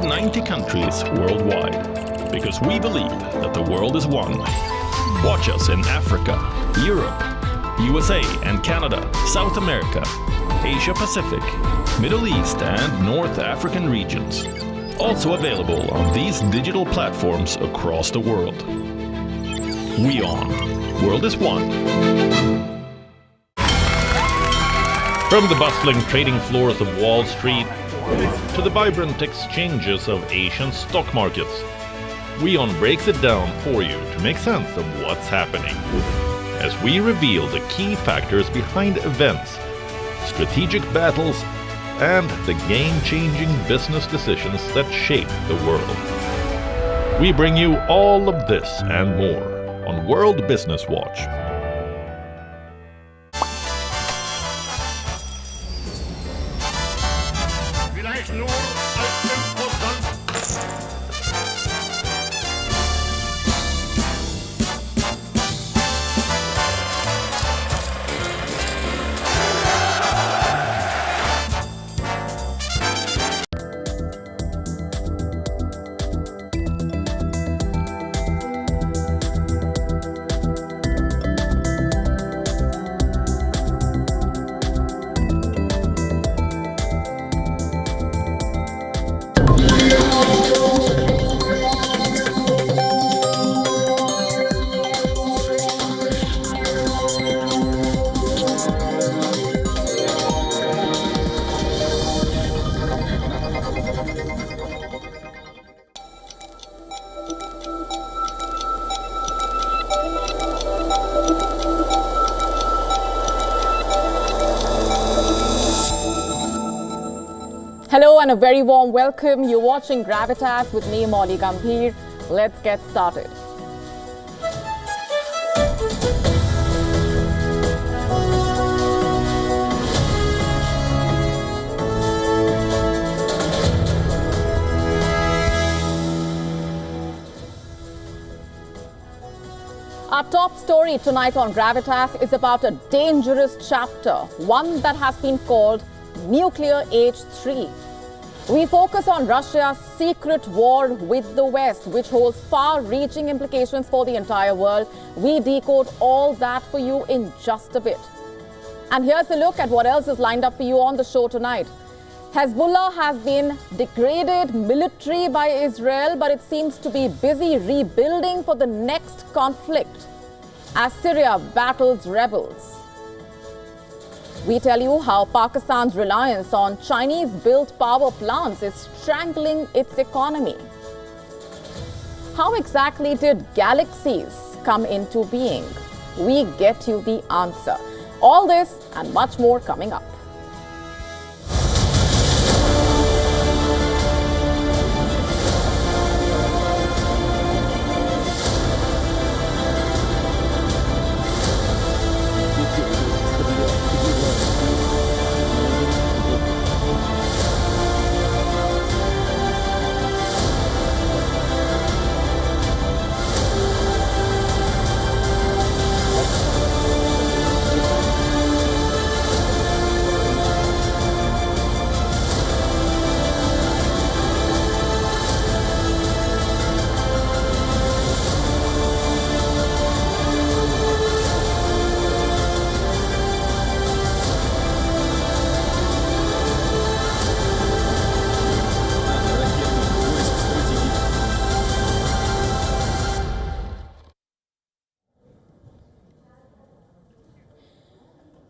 90 countries worldwide, because we believe that the world is one. Watch us in Africa, Europe, USA and Canada, South America, Asia Pacific, Middle East and North African regions. Also available on these digital platforms across the world. WION, World is One. From the bustling trading floors of Wall Street to the vibrant exchanges of Asian stock markets, WION breaks it down for you to make sense of what's happening, as we reveal the key factors behind events, strategic battles, and the game-changing business decisions that shape the world. We bring you all of this and more on World Business Watch. Hello and a very warm welcome. You're watching Gravitas with me, Molly Gambhir. Let's get started. Our top story tonight on Gravitas is about a dangerous chapter, one that has been called Nuclear Age 3. We focus on Russia's secret war with the West, which holds far-reaching implications for the entire world. We decode all that for you in just a bit. And here's a look at what else is lined up for you on the show tonight. Hezbollah has been degraded military by Israel, but it seems to be busy rebuilding for the next conflict as Syria battles rebels. We tell you how Pakistan's reliance on Chinese-built power plants is strangling its economy. How exactly did galaxies come into being? We get you the answer. All this and much more coming up.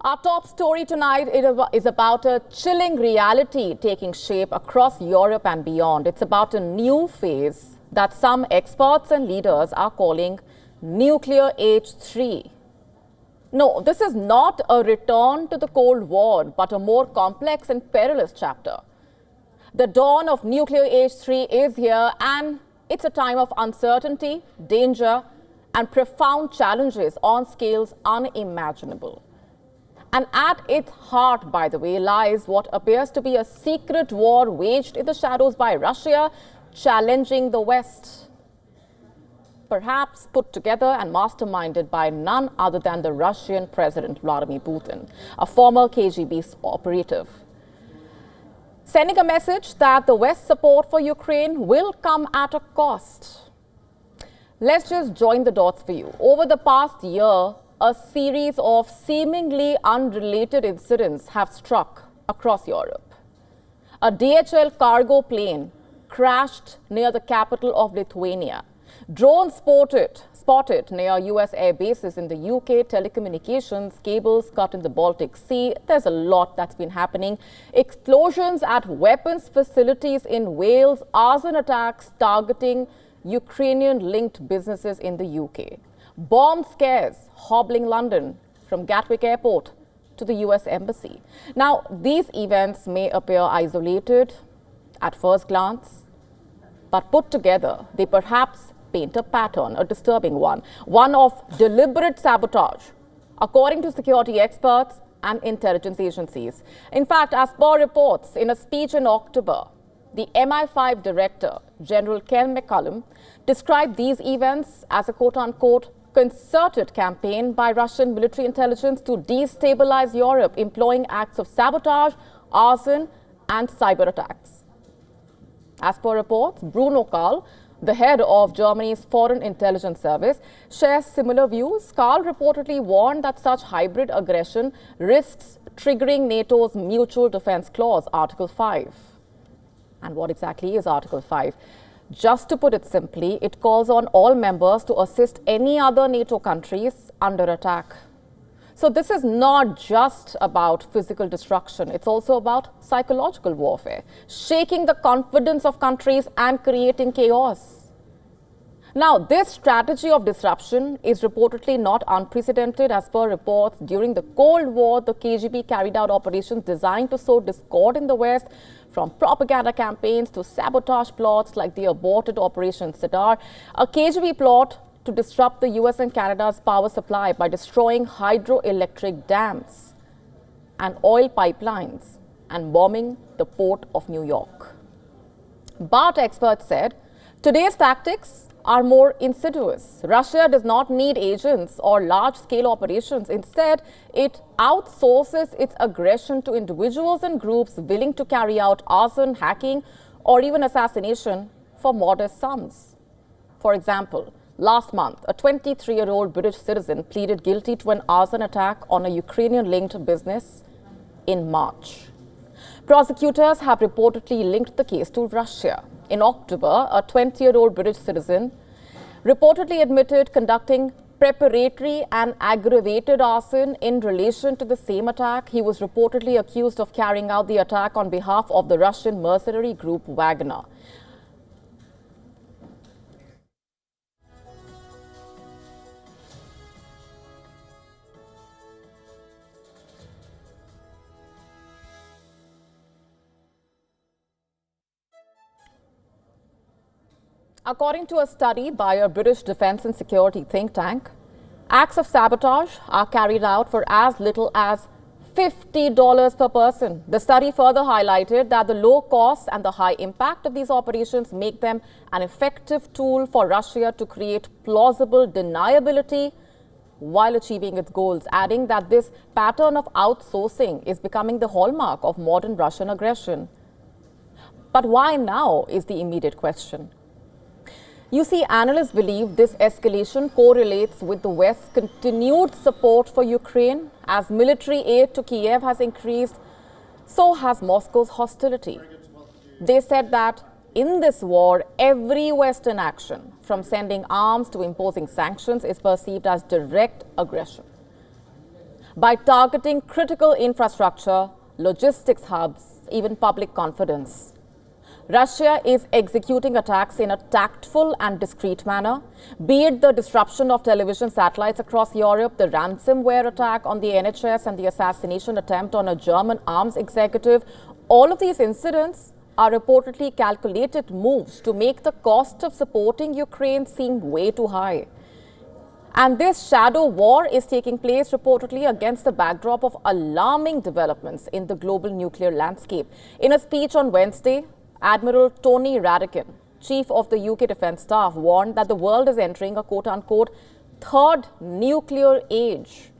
Our top story tonight is about a chilling reality taking shape across Europe and beyond. It's about a new phase that some experts and leaders are calling Nuclear Age 3. No, this is not a return to the Cold War, but a more complex and perilous chapter. The dawn of Nuclear Age 3 is here, and it's a time of uncertainty, danger, and profound challenges on scales unimaginable. And at its heart, by the way, lies what appears to be a secret war waged in the shadows by Russia, challenging the West. Perhaps put together and masterminded by none other than the Russian President Vladimir Putin, a former KGB operative. sending a message that the West's support for Ukraine will come at a cost. Let's just join the dots for you. Over the past year, a series of seemingly unrelated incidents have struck across Europe. A DHL cargo plane crashed near the capital of Lithuania. Drones spotted near US air bases in the UK, telecommunications cables cut in the Baltic Sea. There's a lot that's been happening. Explosions at weapons facilities in Wales, arson attacks targeting Ukrainian-linked businesses in the UK. Bomb scares hobbling London from Gatwick Airport to the US Embassy. Now, these events may appear isolated at first glance, but put together, they perhaps paint a pattern, a disturbing one of deliberate sabotage, according to security experts and intelligence agencies. In fact, as per reports, in a speech in October, the MI5 director, General Ken McCallum, described these events as a quote-unquote concerted campaign by Russian military intelligence to destabilize Europe, employing acts of sabotage, arson and cyber attacks. As per reports, Bruno Karl, the head of Germany's Foreign Intelligence Service, shares similar views. Karl reportedly warned that such hybrid aggression risks triggering NATO's Mutual Defense Clause, Article 5. And what exactly is Article 5? Just to put it simply, it calls on all members to assist any other NATO countries under attack. So this is not just about physical destruction, it's also about psychological warfare, shaking the confidence of countries and creating chaos. Now, this strategy of disruption is reportedly not unprecedented. As per reports, during the Cold War, the KGB carried out operations designed to sow discord in the West, from propaganda campaigns to sabotage plots like the aborted Operation Cedar, a KGB plot to disrupt the US and Canada's power supply by destroying hydroelectric dams and oil pipelines and bombing the port of New York. But experts said today's tactics are more insidious. Russia does not need agents or large-scale operations. Instead, it outsources its aggression to individuals and groups willing to carry out arson, hacking, or even assassination for modest sums. For example, last month, a 23-year-old British citizen pleaded guilty to an arson attack on a Ukrainian-linked business in March. Prosecutors have reportedly linked the case to Russia. In October, a 20-year-old British citizen reportedly admitted conducting preparatory and aggravated arson in relation to the same attack. He was reportedly accused of carrying out the attack on behalf of the Russian mercenary group Wagner. According to a study by a British defense and security think tank, acts of sabotage are carried out for as little as $50 per person. The study further highlighted that the low cost and the high impact of these operations make them an effective tool for Russia to create plausible deniability while achieving its goals, adding that this pattern of outsourcing is becoming the hallmark of modern Russian aggression. But why now is the immediate question. You see, analysts believe this escalation correlates with the West's continued support for Ukraine. As military aid to Kiev has increased, so has Moscow's hostility. They said that in this war, every Western action, from sending arms to imposing sanctions, is perceived as direct aggression. By targeting critical infrastructure, logistics hubs, even public confidence, Russia is executing attacks in a tactful and discreet manner, be it the disruption of television satellites across Europe, the ransomware attack on the NHS and the assassination attempt on a German arms executive. All of these incidents are reportedly calculated moves to make the cost of supporting Ukraine seem way too high. And this shadow war is taking place reportedly against the backdrop of alarming developments in the global nuclear landscape. In a speech on Wednesday, Admiral Tony Radakin, chief of the UK Defence Staff, warned that the world is entering a quote-unquote third nuclear age,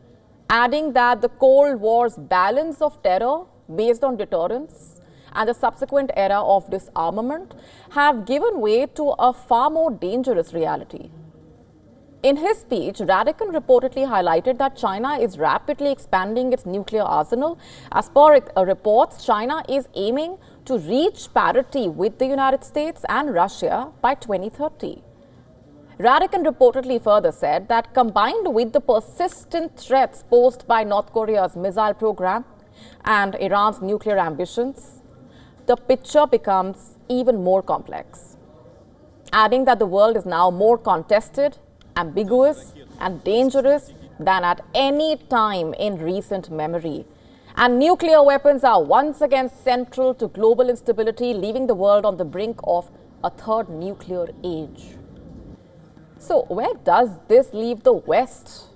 adding that the Cold War's balance of terror based on deterrence and the subsequent era of disarmament have given way to a far more dangerous reality. In his speech, Radican reportedly highlighted that China is rapidly expanding its nuclear arsenal. As per reports, China is aiming to reach parity with the United States and Russia by 2030. Radican reportedly further said that combined with the persistent threats posed by North Korea's missile program and Iran's nuclear ambitions, the picture becomes even more complex, adding that the world is now more contested, ambiguous and dangerous than at any time in recent memory. And nuclear weapons are once again central to global instability, leaving the world on the brink of a third nuclear age. So where does this leave the West?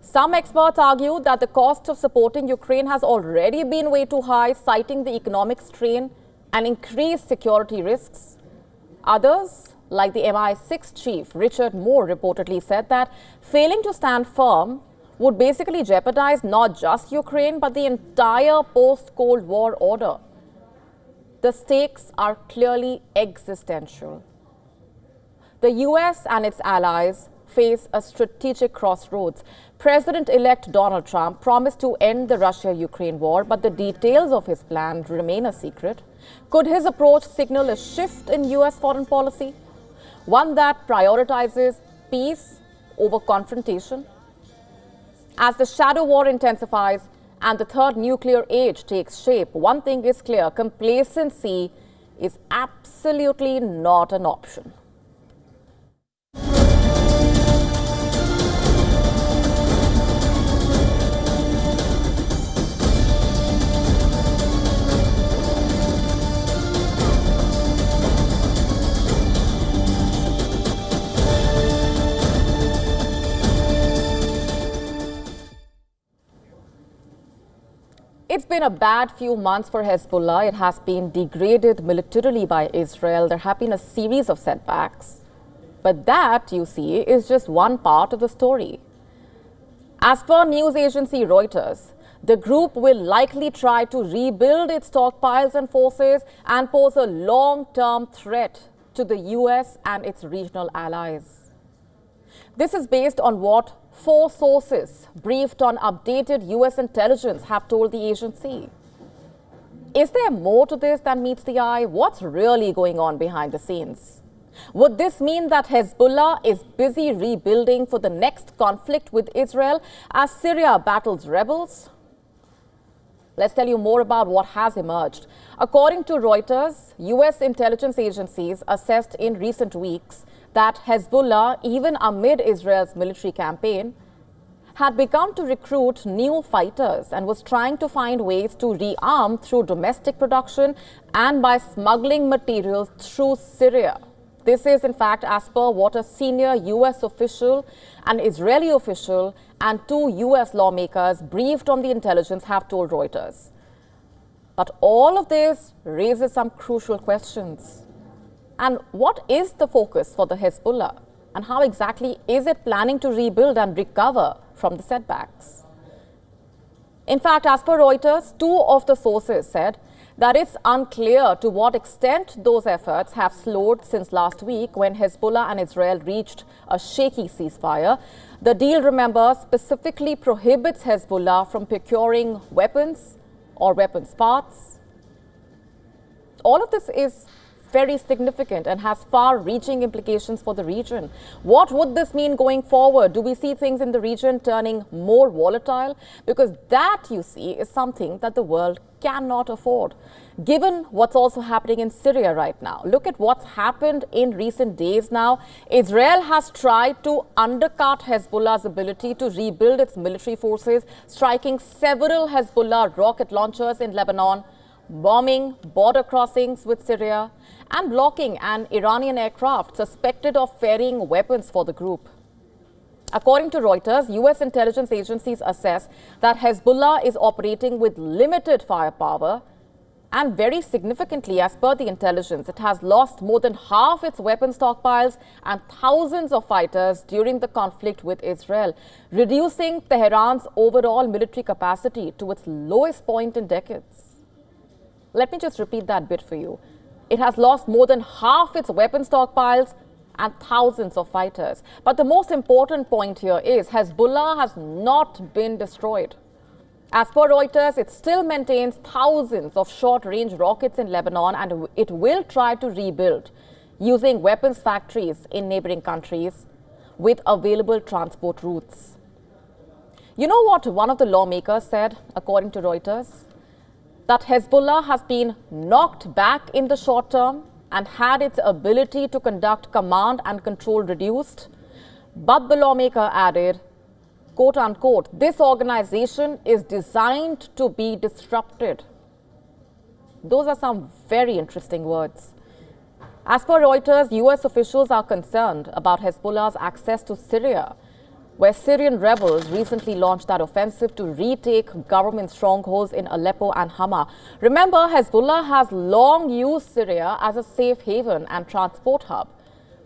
Some experts argue that the cost of supporting Ukraine has already been way too high, citing the economic strain and increased security risks. Others, like the MI6 chief Richard Moore, reportedly said that failing to stand firm would basically jeopardize not just Ukraine but the entire post-Cold War order. The stakes are clearly existential. The US and its allies face a strategic crossroads. President-elect Donald Trump promised to end the Russia-Ukraine war, but the details of his plan remain a secret. Could his approach signal a shift in US foreign policy? One that prioritizes peace over confrontation? As the shadow war intensifies and the third nuclear age takes shape, one thing is clear: complacency is absolutely not an option. It's been a bad few months for Hezbollah. It has been degraded militarily by Israel. There have been a series of setbacks. But that, you see, is just one part of the story. As per news agency Reuters, the group will likely try to rebuild its stockpiles and forces and pose a long-term threat to the US and its regional allies. This is based on what 4 sources briefed on updated US intelligence have told the agency. Is there more to this than meets the eye? What's really going on behind the scenes? Would this mean that Hezbollah is busy rebuilding for the next conflict with Israel as Syria battles rebels? Let's tell you more about what has emerged. According to Reuters, US intelligence agencies assessed in recent weeks that Hezbollah, even amid Israel's military campaign, had begun to recruit new fighters and was trying to find ways to rearm through domestic production and by smuggling materials through Syria. This is, in fact, as per what a senior US official, an Israeli official, and 2 US lawmakers briefed on the intelligence have told Reuters. But all of this raises some crucial questions. And what is the focus for the Hezbollah? And how exactly is it planning to rebuild and recover from the setbacks? In fact, as per Reuters, 2 of the sources said that it's unclear to what extent those efforts have slowed since last week when Hezbollah and Israel reached a shaky ceasefire. The deal, remember, specifically prohibits Hezbollah from procuring weapons or weapons parts. All of this is very significant and has far-reaching implications for the region. What would this mean going forward? Do we see things in the region turning more volatile? Because that, you see, is something that the world cannot afford. Given what's also happening in Syria right now, look at what's happened in recent days now. Israel has tried to undercut Hezbollah's ability to rebuild its military forces, striking several Hezbollah rocket launchers in Lebanon, bombing border crossings with Syria, and blocking an Iranian aircraft suspected of ferrying weapons for the group. According to Reuters, US intelligence agencies assess that Hezbollah is operating with limited firepower, and very significantly, as per the intelligence, it has lost more than half its weapon stockpiles and thousands of fighters during the conflict with Israel, reducing Tehran's overall military capacity to its lowest point in decades. Let me just repeat that bit for you. It has lost more than half its weapon stockpiles and thousands of fighters. But the most important point here is Hezbollah has not been destroyed. As per Reuters, it still maintains thousands of short-range rockets in Lebanon, and it will try to rebuild using weapons factories in neighboring countries with available transport routes. You know what one of the lawmakers said, according to Reuters? That Hezbollah has been knocked back in the short term and had its ability to conduct command and control reduced. But the lawmaker added, quote unquote, this organization is designed to be disrupted. Those are some very interesting words. As per Reuters, US officials are concerned about Hezbollah's access to Syria, where Syrian rebels recently launched that offensive to retake government strongholds in Aleppo and Hama. Remember, Hezbollah has long used Syria as a safe haven and transport hub,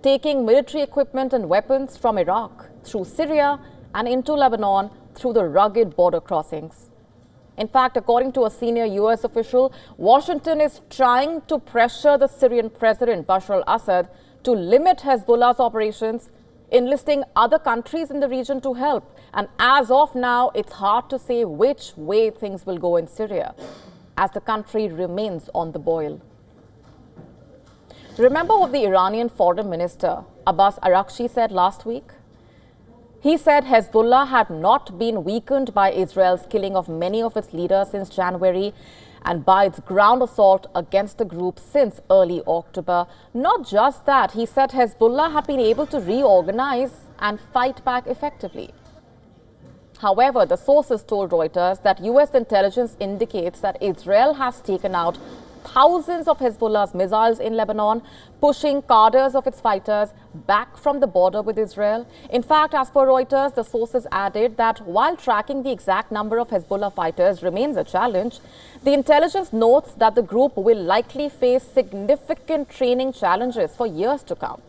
taking military equipment and weapons from Iraq through Syria and into Lebanon through the rugged border crossings. In fact, according to a senior US official, Washington is trying to pressure the Syrian president Bashar al-Assad to limit Hezbollah's operations, enlisting other countries in the region to help. And as of now, it's hard to say which way things will go in Syria, as the country remains on the boil. Remember what the Iranian foreign minister Abbas Araghchi said last week? He said Hezbollah had not been weakened by Israel's killing of many of its leaders since January and by its ground assault against the group since early October. Not just that, he said Hezbollah had been able to reorganize and fight back effectively. However, the sources told Reuters that US intelligence indicates that Israel has taken out thousands of Hezbollah's missiles in Lebanon, pushing cadres of its fighters back from the border with Israel. In fact, as per Reuters, the sources added that while tracking the exact number of Hezbollah fighters remains a challenge, the intelligence notes that the group will likely face significant training challenges for years to come.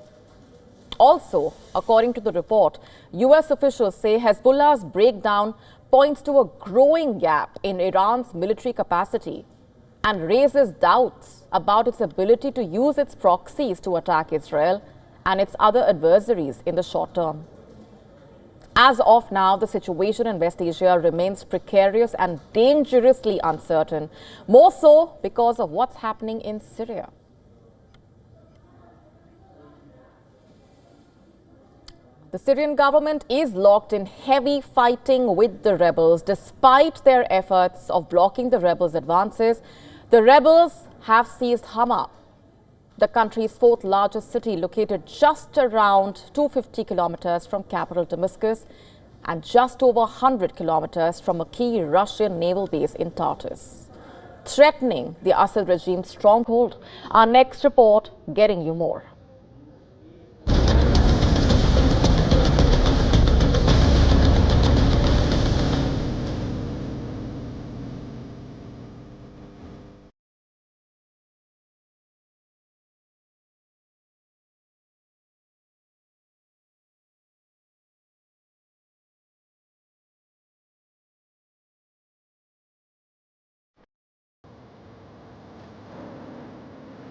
Also, according to the report, US officials say Hezbollah's breakdown points to a growing gap in Iran's military capacity and raises doubts about its ability to use its proxies to attack Israel and its other adversaries in the short term. As of now, the situation in West Asia remains precarious and dangerously uncertain, more so because of what's happening in Syria. The Syrian government is locked in heavy fighting with the rebels. Despite their efforts of blocking the rebels' advances, the rebels have seized Hama, the country's fourth largest city, located just around 250 kilometers from capital Damascus and just over 100 kilometers from a key Russian naval base in Tartus, threatening the Assad regime's stronghold. Our next report getting you more.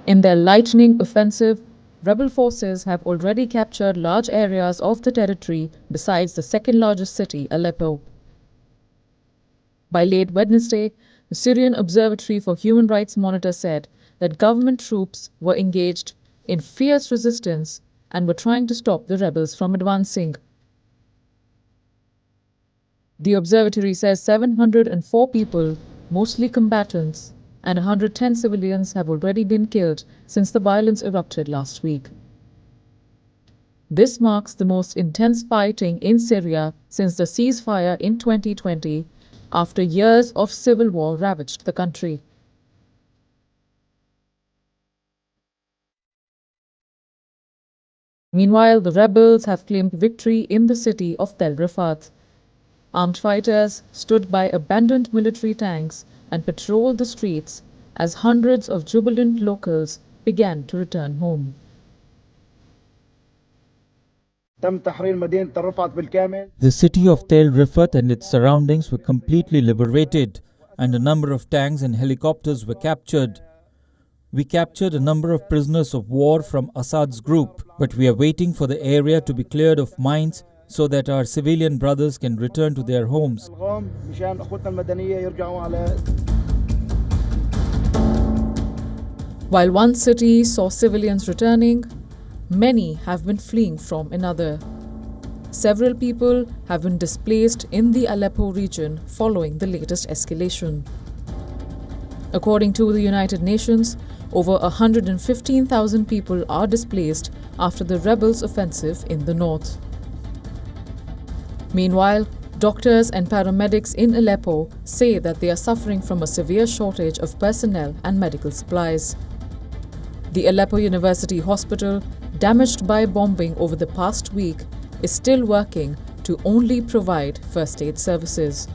In their lightning offensive, rebel forces have already captured large areas of the territory besides the second largest city, Aleppo. By late Wednesday, the Syrian Observatory for Human Rights Monitor said that government troops were engaged in fierce resistance and were trying to stop the rebels from advancing. The observatory says 704 people, mostly combatants, and 110 civilians have already been killed since the violence erupted last week. This marks the most intense fighting in Syria since the ceasefire in 2020, after years of civil war ravaged the country. Meanwhile, the rebels have claimed victory in the city of Tel Rifat. Armed fighters stood by abandoned military tanks and patrolled the streets as hundreds of jubilant locals began to return home. The city of Tel Rifat and its surroundings were completely liberated. and a number of tanks and helicopters were captured. We captured a number of prisoners of war from Assad's group, but we are waiting for the area to be cleared of mines so that our civilian brothers can return to their homes. While one city saw civilians returning, many have been fleeing from another. Several people have been displaced in the Aleppo region following the latest escalation. According to the United Nations, over 115,000 people are displaced after the rebels' offensive in the north. Meanwhile, doctors and paramedics in Aleppo say that they are suffering from a severe shortage of personnel and medical supplies. The Aleppo University Hospital, damaged by bombing over the past week, is still working to only provide first aid services.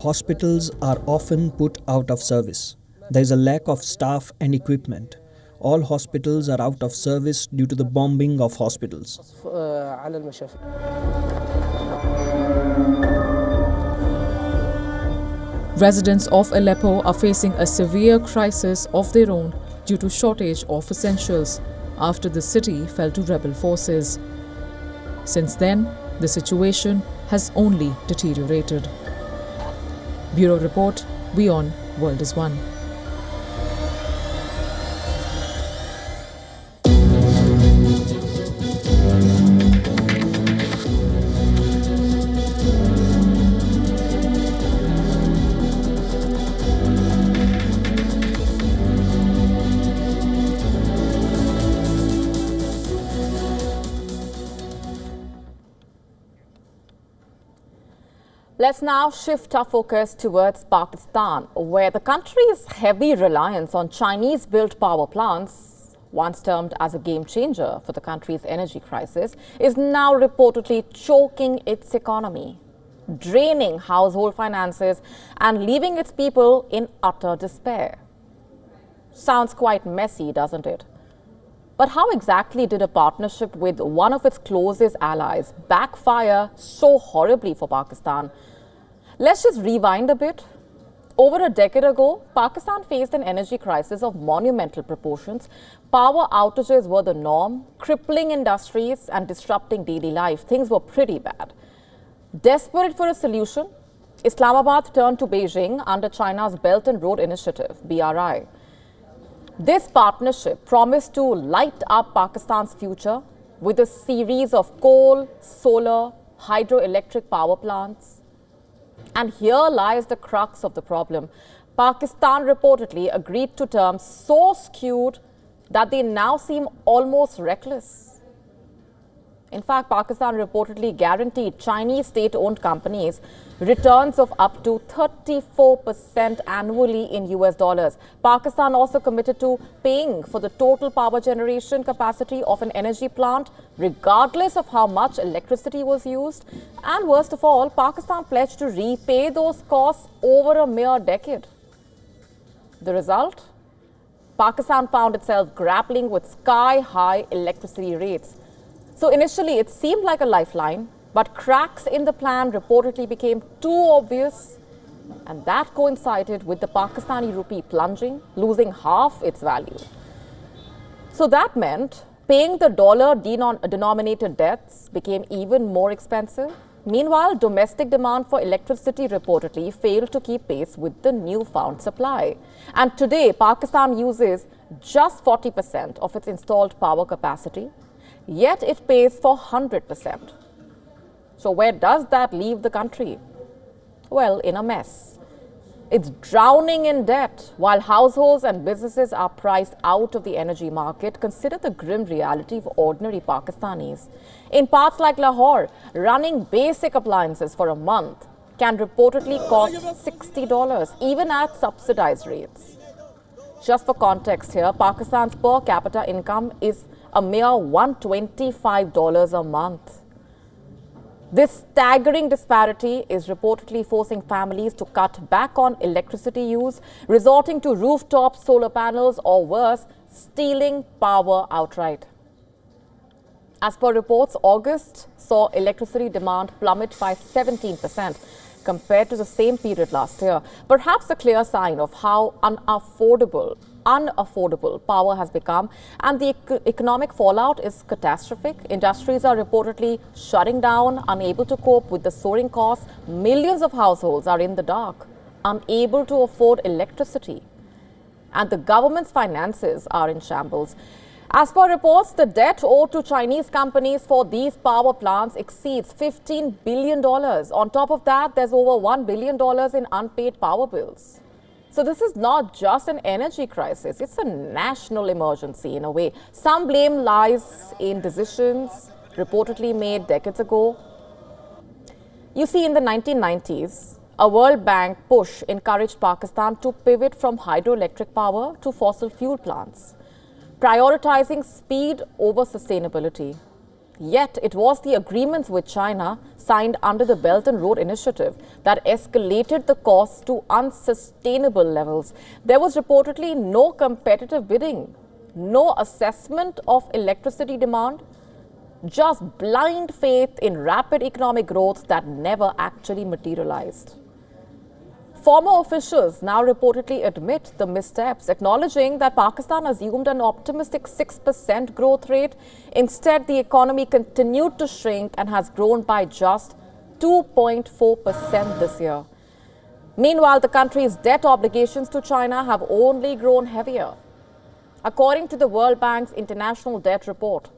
Hospitals are often put out of service. There is a lack of staff and equipment. All hospitals are out of service due to the bombing of hospitals. Residents of Aleppo are facing a severe crisis of their own due to shortage of essentials after the city fell to rebel forces. Since then, the situation has only deteriorated. Bureau Report, WION World is One. Let's now shift our focus towards Pakistan, where the country's heavy reliance on Chinese-built power plants, once termed as a game changer for the country's energy crisis, is now reportedly choking its economy, draining household finances and leaving its people in utter despair. Sounds quite messy, doesn't it? But how exactly did a partnership with one of its closest allies backfire so horribly for Pakistan? Let's just rewind a bit. Over a decade ago, Pakistan faced an energy crisis of monumental proportions. Power outages were the norm, crippling industries and disrupting daily life. Things were pretty bad. Desperate for a solution, Islamabad turned to Beijing under China's Belt and Road Initiative, BRI. This partnership promised to light up Pakistan's future with a series of coal, solar, hydroelectric power plants. And here lies the crux of the problem. Pakistan reportedly agreed to terms so skewed that they now seem almost reckless. In fact, Pakistan reportedly guaranteed Chinese state-owned companies returns of up to 34% annually in US dollars. Pakistan also committed to paying for the total power generation capacity of an energy plant, regardless of how much electricity was used. And worst of all, Pakistan pledged to repay those costs over a mere decade. The result? Pakistan found itself grappling with sky-high electricity rates. So initially, it seemed like a lifeline, but cracks in the plan reportedly became too obvious, and that coincided with the Pakistani rupee plunging, losing half its value. So that meant paying the dollar-denominated debts became even more expensive. Meanwhile, domestic demand for electricity reportedly failed to keep pace with the newfound supply. And today, Pakistan uses just 40% of its installed power capacity, yet it pays for 100%. So where does that leave the country? Well, in a mess. It's drowning in debt. While households and businesses are priced out of the energy market, consider the grim reality of ordinary Pakistanis. In parts like Lahore, running basic appliances for a month can reportedly cost $60, even at subsidized rates. Just for context here, Pakistan's per capita income is a mere $125 a month. This staggering disparity is reportedly forcing families to cut back on electricity use, resorting to rooftop solar panels, or worse, stealing power outright. As per reports, August saw electricity demand plummet by 17% compared to the same period last year. Perhaps a clear sign of how unaffordable power has become, and the economic fallout is catastrophic. Industries are reportedly shutting down, unable to cope with the soaring costs. Millions of households are in the dark, unable to afford electricity, and the government's finances are in shambles. As per reports, the debt owed to Chinese companies for these power plants exceeds $15 billion. On top of that, there's over $1 billion in unpaid power bills. So this is not just an energy crisis, it's a national emergency in a way. Some blame lies in decisions reportedly made decades ago. You see, in the 1990s, a World Bank push encouraged Pakistan to pivot from hydroelectric power to fossil fuel plants, prioritizing speed over sustainability. Yet it was the agreements with China signed under the Belt and Road Initiative that escalated the costs to unsustainable levels. There was reportedly no competitive bidding, no assessment of electricity demand, just blind faith in rapid economic growth that never actually materialized. Former officials now reportedly admit the missteps, acknowledging that Pakistan assumed an optimistic 6% growth rate. Instead, the economy continued to shrink and has grown by just 2.4% this year. Meanwhile, the country's debt obligations to China have only grown heavier. According to the World Bank's International Debt Report,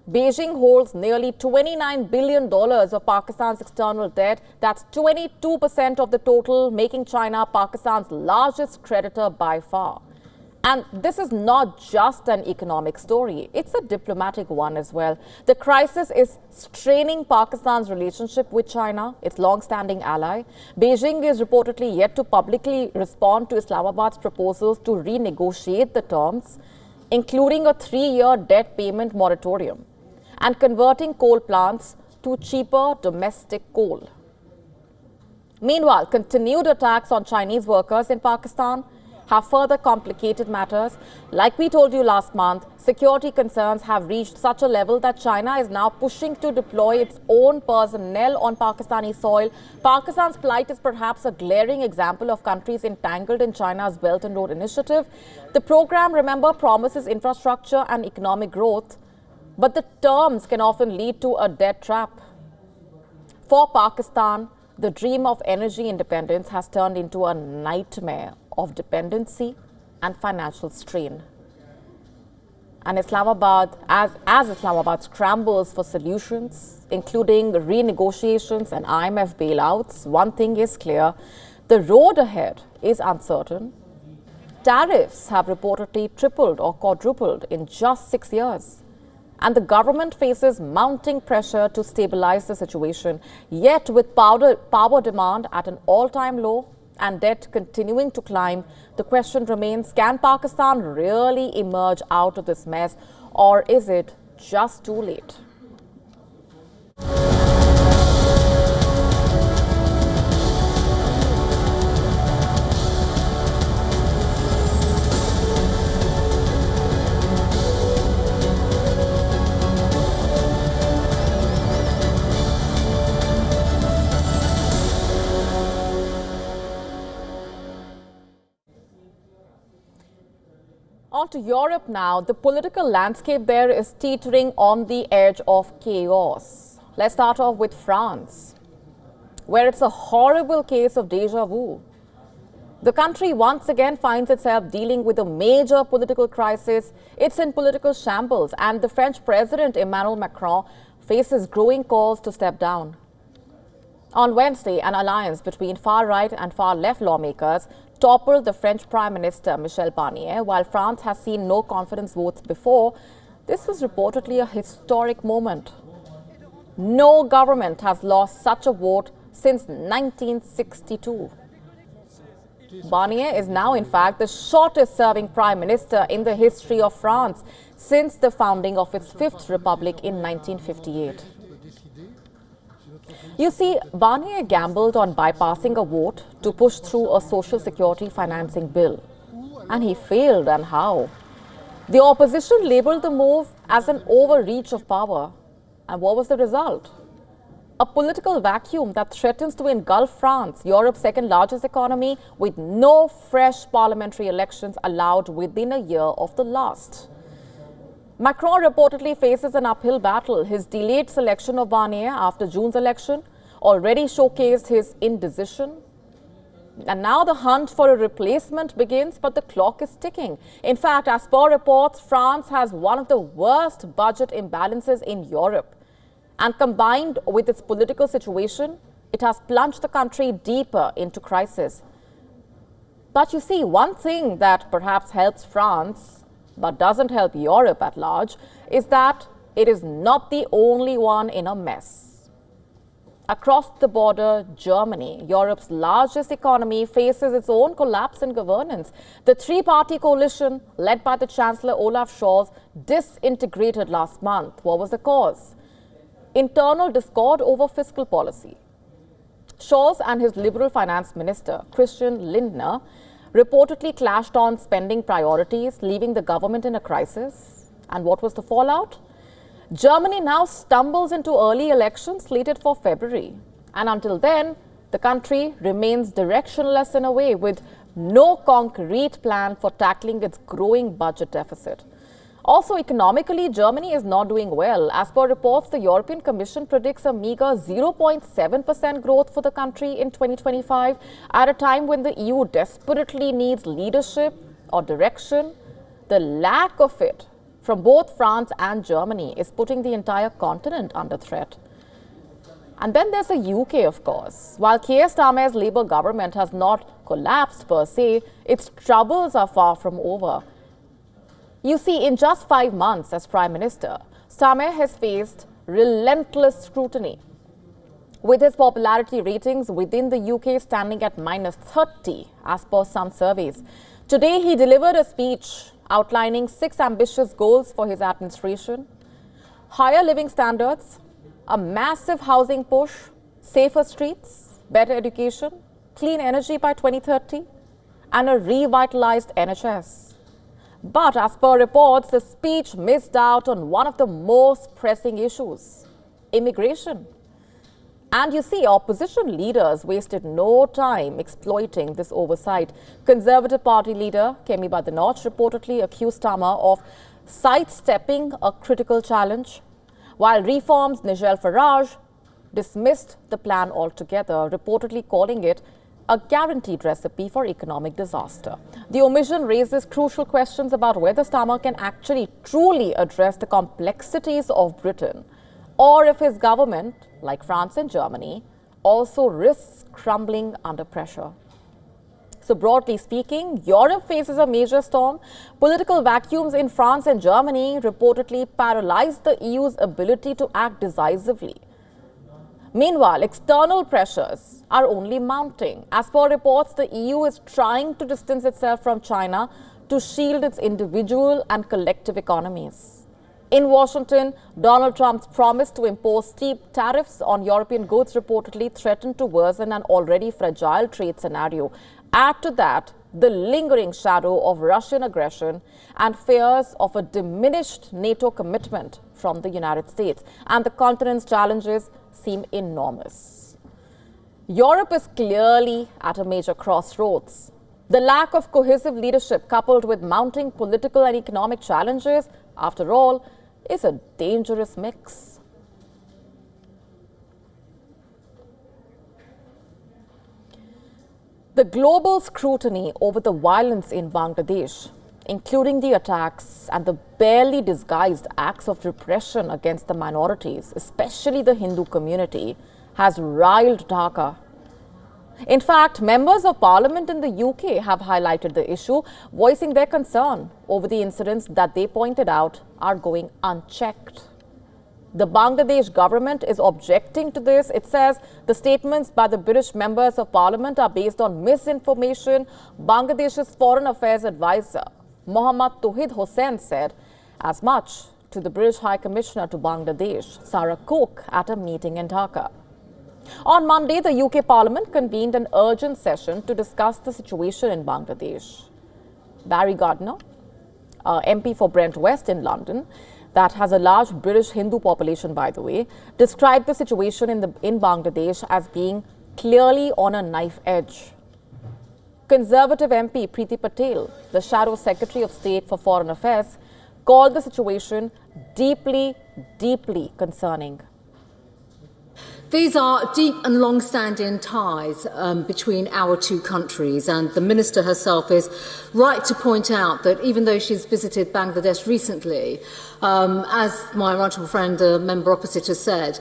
Beijing holds nearly $29 billion of Pakistan's external debt. That's 22% of the total, making China Pakistan's largest creditor by far. And this is not just an economic story, it's a diplomatic one as well. The crisis is straining Pakistan's relationship with China, its long-standing ally. Beijing is reportedly yet to publicly respond to Islamabad's proposals to renegotiate the terms, including a 3-year debt payment moratorium and converting coal plants to cheaper domestic coal. Meanwhile, continued attacks on Chinese workers in Pakistan have further complicated matters. Like we told you last month, security concerns have reached such a level that China is now pushing to deploy its own personnel on Pakistani soil. Pakistan's plight is perhaps a glaring example of countries entangled in China's Belt and Road Initiative. The program, remember, promises infrastructure and economic growth, but the terms can often lead to a debt trap. For Pakistan, the dream of energy independence has turned into a nightmare of dependency and financial strain. And Islamabad, as Islamabad scrambles for solutions, including renegotiations and IMF bailouts, one thing is clear: the road ahead is uncertain. Tariffs have reportedly tripled or quadrupled in just 6 years. And the government faces mounting pressure to stabilize the situation. Yet, with power demand at an all-time low and debt continuing to climb, the question remains, can Pakistan really emerge out of this mess, or is it just too late? On to Europe now. The political landscape there is teetering on the edge of chaos. Let's start off with France, where it's a horrible case of deja vu. The country once again finds itself dealing with a major political crisis. It's in political shambles, and the French President Emmanuel Macron faces growing calls to step down. On Wednesday, an alliance between far-right and far-left lawmakers toppled the French Prime Minister Michel Barnier. While France has seen no confidence votes before, this was reportedly a historic moment. No government has lost such a vote since 1962. Barnier is now, in fact, the shortest-serving Prime Minister in the history of France since the founding of its Fifth Republic in 1958. You see, Barnier gambled on bypassing a vote to push through a social security financing bill. And he failed, and how? The opposition labelled the move as an overreach of power. And what was the result? A political vacuum that threatens to engulf France, Europe's second largest economy, with no fresh parliamentary elections allowed within a year of the last. Macron reportedly faces an uphill battle. His delayed selection of Barnier after June's election already showcased his indecision. And now the hunt for a replacement begins, but the clock is ticking. In fact, as per reports, France has one of the worst budget imbalances in Europe. And combined with its political situation, it has plunged the country deeper into crisis. But you see, one thing that perhaps helps France, but doesn't help Europe at large, is that it is not the only one in a mess. Across the border, Germany, Europe's largest economy, faces its own collapse in governance. The three-party coalition, led by the Chancellor Olaf Scholz, disintegrated last month. What was the cause? Internal discord over fiscal policy. Scholz and his Liberal finance minister, Christian Lindner, reportedly clashed on spending priorities, leaving the government in a crisis. And what was the fallout? Germany now stumbles into early elections slated for February. And until then, the country remains directionless in a way, with no concrete plan for tackling its growing budget deficit. Also, economically, Germany is not doing well. As per reports, the European Commission predicts a meager 0.7% growth for the country in 2025, at a time when the EU desperately needs leadership or direction. The lack of it from both France and Germany is putting the entire continent under threat. And then there's the UK, of course. While Keir Starmer's Labour government has not collapsed per se, its troubles are far from over. You see, in just 5 months as Prime Minister, Starmer has faced relentless scrutiny, with his popularity ratings within the UK standing at -30 as per some surveys. Today, he delivered a speech outlining 6 ambitious goals for his administration: higher living standards, a massive housing push, safer streets, better education, clean energy by 2030, and a revitalized NHS. But as per reports, the speech missed out on one of the most pressing issues: immigration. And you see, opposition leaders wasted no time exploiting this oversight. Conservative Party leader Kemi Badenoch reportedly accused Starmer of sidestepping a critical challenge, while Reform's Nigel Farage dismissed the plan altogether, reportedly calling it a guaranteed recipe for economic disaster. The omission raises crucial questions about whether Starmer can actually truly address the complexities of Britain, or if his government, like France and Germany, also risks crumbling under pressure. So broadly speaking, Europe faces a major storm. Political vacuums in France and Germany reportedly paralyzed the EU's ability to act decisively. Meanwhile, external pressures are only mounting. As per reports, the EU is trying to distance itself from China to shield its individual and collective economies. In Washington, Donald Trump's promise to impose steep tariffs on European goods reportedly threatened to worsen an already fragile trade scenario. Add to that the lingering shadow of Russian aggression and fears of a diminished NATO commitment from the United States, and the continent's challenges seem enormous. Europe is clearly at a major crossroads. The lack of cohesive leadership, coupled with mounting political and economic challenges, after all, is a dangerous mix. The global scrutiny over the violence in Bangladesh, including the attacks and the barely disguised acts of repression against the minorities, especially the Hindu community, has riled Dhaka. In fact, members of parliament in the UK have highlighted the issue, voicing their concern over the incidents that they pointed out are going unchecked. The Bangladesh government is objecting to this. It says the statements by the British members of parliament are based on misinformation. Bangladesh's Foreign Affairs advisor, Mohammad Tauhid Hossain, said as much to the British High Commissioner to Bangladesh, Sarah Cook, at a meeting in Dhaka. On Monday, the UK Parliament convened an urgent session to discuss the situation in Bangladesh. Barry Gardiner, MP for Brent West in London, that has a large British Hindu population, by the way, described the situation in Bangladesh as being clearly on a knife edge. Conservative MP Preeti Patel, the Shadow Secretary of State for Foreign Affairs, called the situation deeply, deeply concerning. These are deep and long-standing ties between our two countries, and the Minister herself is right to point out that even though she's visited Bangladesh recently, as my honourable friend, the member opposite, has said,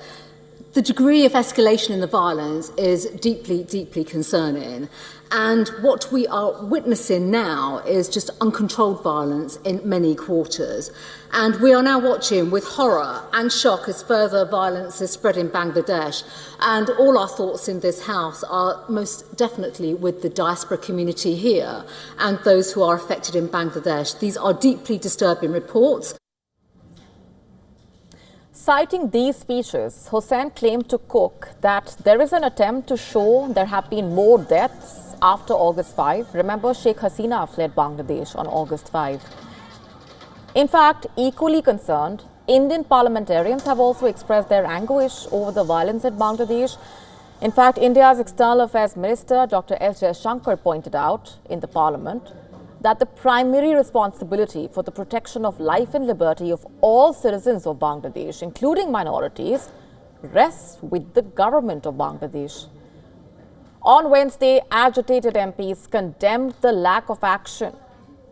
the degree of escalation in the violence is deeply, deeply concerning. And what we are witnessing now is just uncontrolled violence in many quarters. And we are now watching with horror and shock as further violence is spread in Bangladesh. And all our thoughts in this House are most definitely with the diaspora community here and those who are affected in Bangladesh. These are deeply disturbing reports. Citing these speeches, Hussain claimed to Cook that there is an attempt to show there have been more deaths after August 5. Remember, Sheikh Hasina fled Bangladesh on August 5. In fact, equally concerned, Indian parliamentarians have also expressed their anguish over the violence in Bangladesh. In fact, India's External Affairs Minister, Dr. S. Jaishankar, pointed out in the parliament that the primary responsibility for the protection of life and liberty of all citizens of Bangladesh, including minorities, rests with the government of Bangladesh. On Wednesday, agitated MPs condemned the lack of action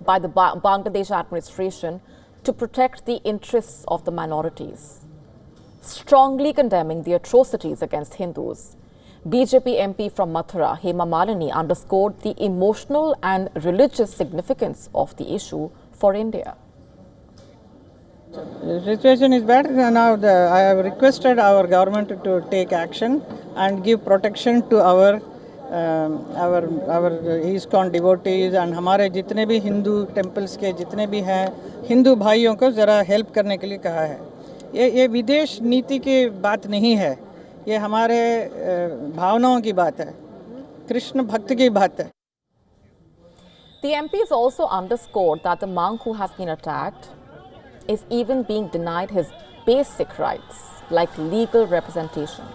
by the Bangladesh administration to protect the interests of the minorities, strongly condemning the atrocities against Hindus. BJP MP from Mathura, Hema Malini, underscored the emotional and religious significance of the issue for India. The situation is bad. Now I have requested our government to take action and give protection to our ISKCON devotees and हमारे जितने भी Hindu temples के जितने भी हैं हिंदू भाइयों को ज़रा हेल्प करने के लिए कहा है. ये विदेश नीति की बात नहीं है, ये हमारे भावनाओं की बात है, कृष्ण भक्त की बात है. The MPs also underscored that the monk who has been attacked is even being denied his basic rights, like legal representation.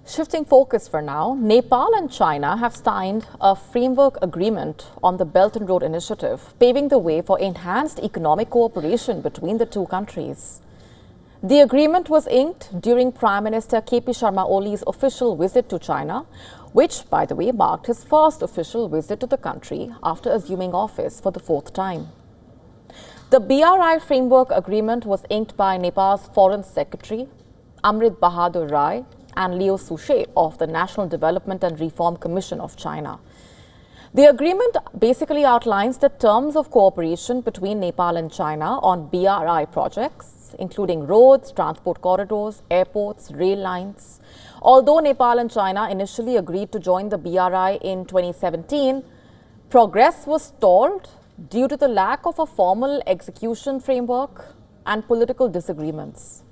Shifting focus for now, Nepal and China have signed a framework agreement on the Belt and Road Initiative, paving the way for enhanced economic cooperation between the two countries. The agreement was inked during Prime Minister KP Sharma Oli's official visit to China, which, by the way, marked his first official visit to the country after assuming office for the fourth time. The BRI framework agreement was inked by Nepal's Foreign Secretary, Amrit Bahadur Rai, and Liu Suche of the National Development and Reform Commission of China. The agreement basically outlines the terms of cooperation between Nepal and China on BRI projects, including roads, transport corridors, airports, rail lines. Although Nepal and China initially agreed to join the BRI in 2017, progress was stalled due to the lack of a formal execution framework and political disagreements.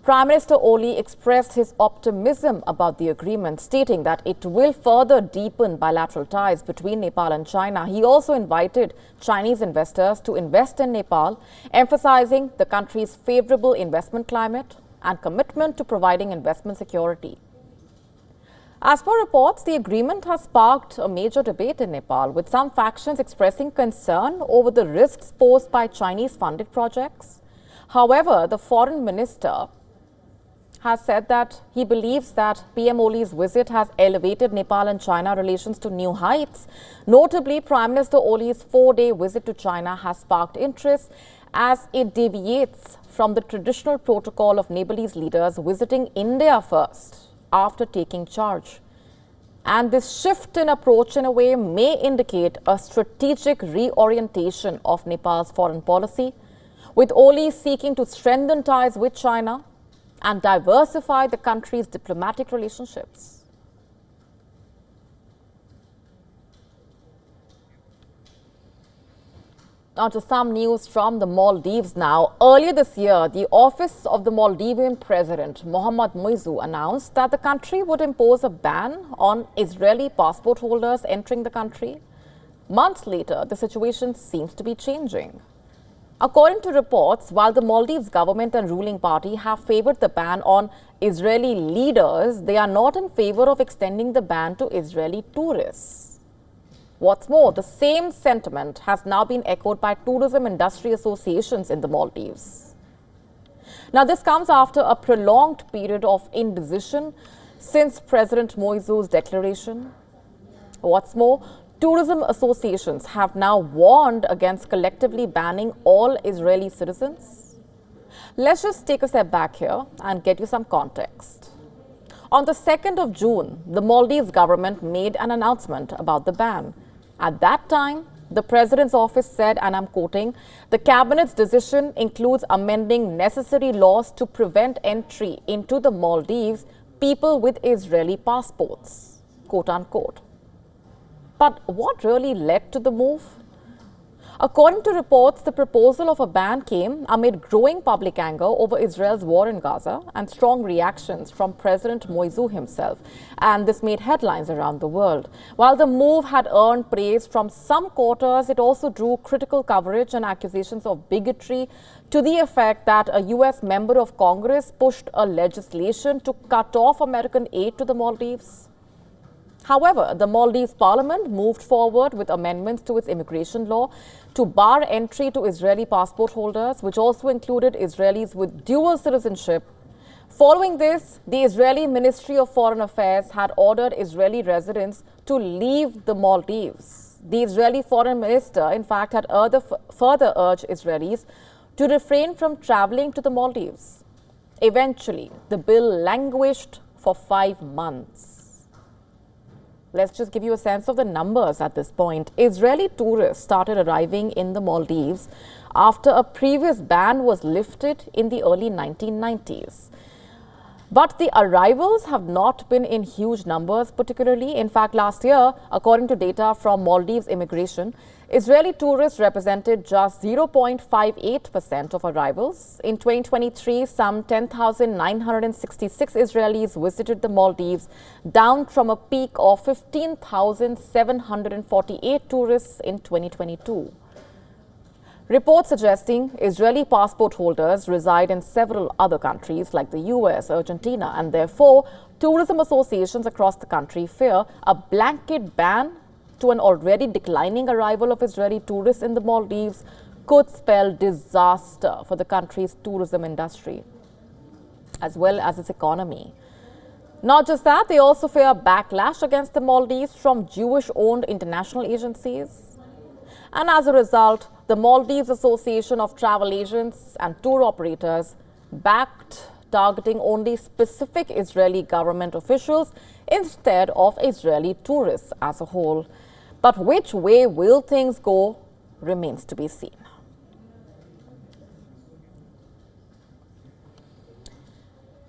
Prime Minister Oli expressed his optimism about the agreement, stating that it will further deepen bilateral ties between Nepal and China. He also invited Chinese investors to invest in Nepal, emphasizing the country's favorable investment climate and commitment to providing investment security. As per reports, the agreement has sparked a major debate in Nepal, with some factions expressing concern over the risks posed by Chinese-funded projects. However, the foreign minister has said that he believes that PM Oli's visit has elevated Nepal and China relations to new heights. Notably, Prime Minister Oli's 4-day visit to China has sparked interest as it deviates from the traditional protocol of Nepalese leaders visiting India first after taking charge. And this shift in approach, in a way, may indicate a strategic reorientation of Nepal's foreign policy, with Oli seeking to strengthen ties with China and diversify the country's diplomatic relationships. Now to some news from the Maldives now. Earlier this year, the office of the Maldivian President, Mohammad Muizzu, announced that the country would impose a ban on Israeli passport holders entering the country. Months later, the situation seems to be changing. According to reports, while the Maldives government and ruling party have favored the ban on Israeli leaders, they are not in favor of extending the ban to Israeli tourists. What's more, the same sentiment has now been echoed by tourism industry associations in the Maldives. Now, this comes after a prolonged period of indecision since President Moisu's declaration. What's more, tourism associations have now warned against collectively banning all Israeli citizens. Let's just take a step back here and get you some context. On the 2nd of June, the Maldives government made an announcement about the ban. At that time, the president's office said, and I'm quoting, "The cabinet's decision includes amending necessary laws to prevent entry into the Maldives people with Israeli passports," quote unquote. But what really led to the move? According to reports, the proposal of a ban came amid growing public anger over Israel's war in Gaza and strong reactions from President Moisu himself. And this made headlines around the world. While the move had earned praise from some quarters, it also drew critical coverage and accusations of bigotry to the effect that a U.S. member of Congress pushed a legislation to cut off American aid to the Maldives. However, the Maldives parliament moved forward with amendments to its immigration law to bar entry to Israeli passport holders, which also included Israelis with dual citizenship. Following this, the Israeli Ministry of Foreign Affairs had ordered Israeli residents to leave the Maldives. The Israeli foreign minister, in fact, had further urged Israelis to refrain from traveling to the Maldives. Eventually, the bill languished for 5 months. Let's just give you a sense of the numbers at this point. Israeli tourists started arriving in the Maldives after a previous ban was lifted in the early 1990s. But the arrivals have not been in huge numbers particularly. In fact, last year, according to data from Maldives Immigration, Israeli tourists represented just 0.58% of arrivals. In 2023, some 10,966 Israelis visited the Maldives, down from a peak of 15,748 tourists in 2022. Reports suggesting Israeli passport holders reside in several other countries like the US, Argentina, and therefore tourism associations across the country fear a blanket ban to an already declining arrival of Israeli tourists in the Maldives could spell disaster for the country's tourism industry as well as its economy. Not just that, they also fear backlash against the Maldives from Jewish-owned international agencies. And as a result, the Maldives Association of Travel Agents and Tour Operators backed targeting only specific Israeli government officials instead of Israeli tourists as a whole. But which way will things go remains to be seen.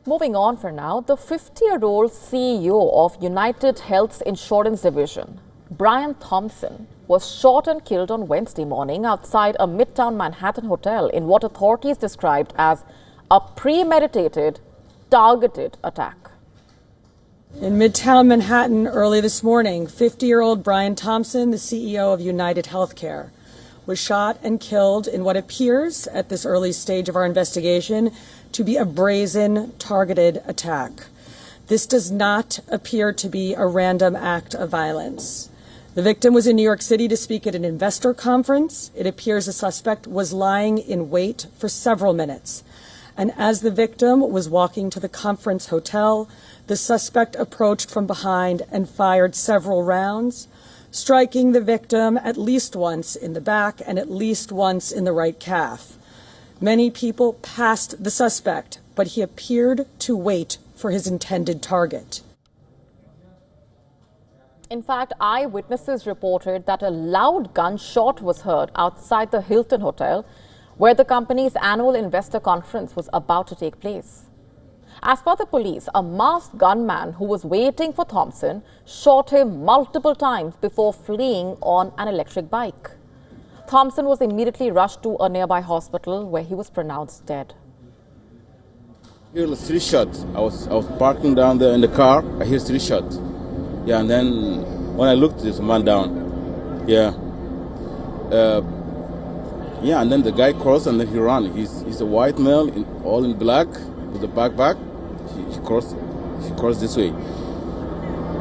Moving on for now, the 50-year-old CEO of United Health's Insurance Division, Brian Thompson, was shot and killed on Wednesday morning outside a Midtown Manhattan hotel in what authorities described as a premeditated, targeted attack. In Midtown Manhattan early this morning, 50-year-old Brian Thompson, the CEO of United Healthcare, was shot and killed in what appears, at this early stage of our investigation, to be a brazen, targeted attack. This does not appear to be a random act of violence. The victim was in New York City to speak at an investor conference. It appears the suspect was lying in wait for several minutes. And as the victim was walking to the conference hotel, the suspect approached from behind and fired several rounds, striking the victim at least once in the back and at least once in the right calf. Many people passed the suspect, but he appeared to wait for his intended target. In fact, eyewitnesses reported that a loud gunshot was heard outside the Hilton Hotel, where the company's annual investor conference was about to take place. As per the police, a masked gunman who was waiting for Thompson shot him multiple times before fleeing on an electric bike. Thompson was immediately rushed to a nearby hospital where he was pronounced dead. I hear 3 shots. I was parking down there in the car. I hear 3 shots. Yeah, and then when I looked, there's a man down. Yeah. Yeah, and then the guy crossed and then he ran. He's a white male, all in black, with a backpack. He crossed this way.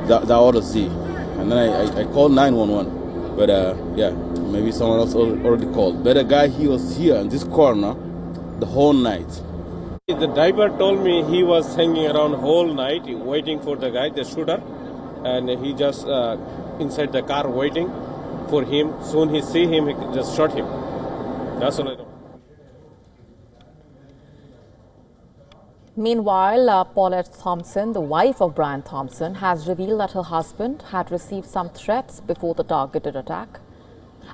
That ought to see. And then I called 911. But yeah, maybe someone else already called. But the guy, he was here in this corner the whole night. The driver told me he was hanging around whole night waiting for the guy, the shooter. And he just inside the car waiting for him. Soon he see him, he just shot him. That's all I know. Meanwhile, Paulette Thompson, the wife of Brian Thompson, has revealed that her husband had received some threats before the targeted attack.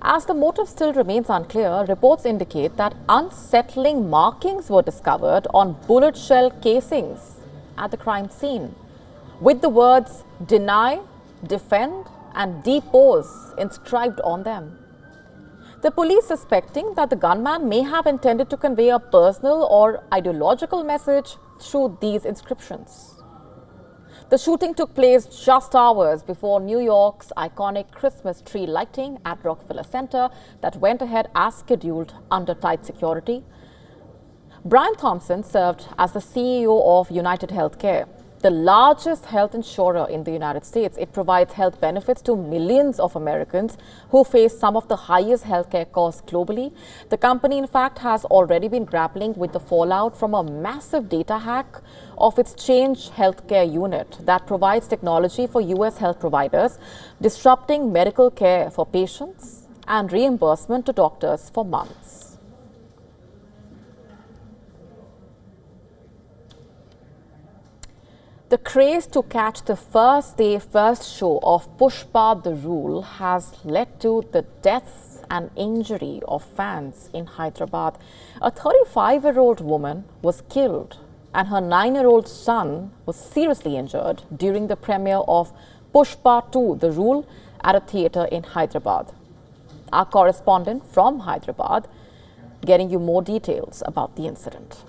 As the motive still remains unclear, reports indicate that unsettling markings were discovered on bullet shell casings at the crime scene, with the words "deny," "defend," and "depose" inscribed on them. The police suspecting that the gunman may have intended to convey a personal or ideological message through these inscriptions. The shooting took place just hours before New York's iconic Christmas tree lighting at Rockefeller Center that went ahead as scheduled under tight security. Brian Thompson served as the CEO of United Healthcare, the largest health insurer in the United States. It provides health benefits to millions of Americans who face some of the highest healthcare costs globally. The company, in fact, has already been grappling with the fallout from a massive data hack of its Change Healthcare unit that provides technology for U.S. health providers, disrupting medical care for patients and reimbursement to doctors for months. The craze to catch the first day, first show of Pushpa the Rule has led to the deaths and injury of fans in Hyderabad. A 35-year-old woman was killed and her 9-year-old son was seriously injured during the premiere of Pushpa 2 The Rule at a theatre in Hyderabad. Our correspondent from Hyderabad getting you more details about the incident.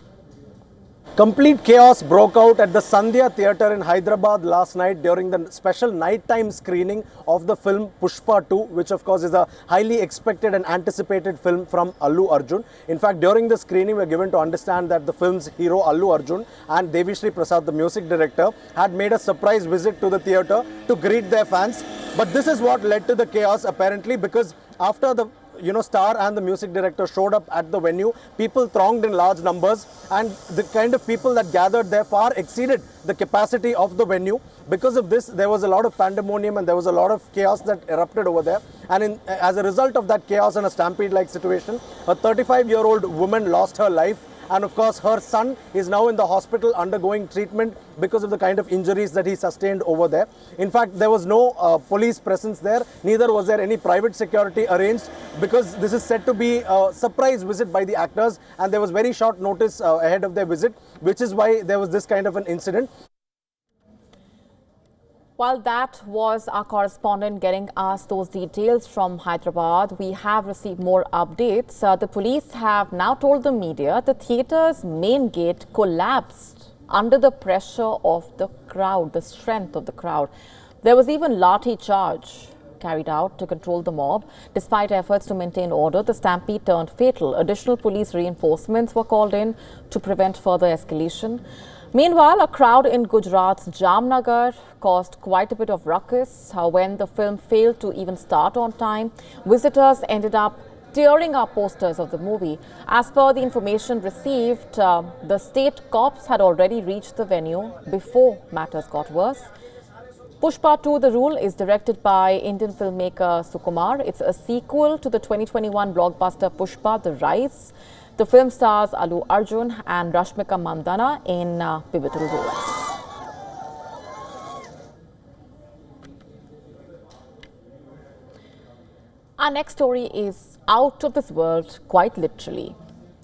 Complete chaos broke out at the Sandhya Theatre in Hyderabad last night during the special nighttime screening of the film Pushpa 2, which of course is a highly expected and anticipated film from Allu Arjun. In fact, during the screening, we were given to understand that the film's hero Allu Arjun and Devi Sri Prasad, the music director, had made a surprise visit to the theatre to greet their fans. But this is what led to the chaos apparently, because after the star and the music director showed up at the venue, people thronged in large numbers, and the kind of people that gathered there far exceeded the capacity of the venue. Because of this, there was a lot of pandemonium and there was a lot of chaos that erupted over there. And as a result of that chaos and a stampede-like situation, a 35-year-old woman lost her life. And of course, her son is now in the hospital undergoing treatment because of the kind of injuries that he sustained over there. In fact, there was no police presence there. Neither was there any private security arranged, because this is said to be a surprise visit by the actors. And there was very short notice ahead of their visit, which is why there was this kind of an incident. While that was our correspondent getting us those details from Hyderabad, we have received more updates. The police have now told the media the theatre's main gate collapsed under the pressure of the crowd, the strength of the crowd. There was even lathi charge carried out to control the mob. Despite efforts to maintain order, the stampede turned fatal. Additional police reinforcements were called in to prevent further escalation. Meanwhile, a crowd in Gujarat's Jamnagar caused quite a bit of ruckus when the film failed to even start on time. Visitors ended up tearing up posters of the movie. As per the information received, the state cops had already reached the venue before matters got worse. Pushpa 2 The Rule is directed by Indian filmmaker Sukumar. It's a sequel to the 2021 blockbuster Pushpa The Rise. The film stars Allu Arjun and Rashmika Mandanna in pivotal roles. Our next story is out of this world, quite literally.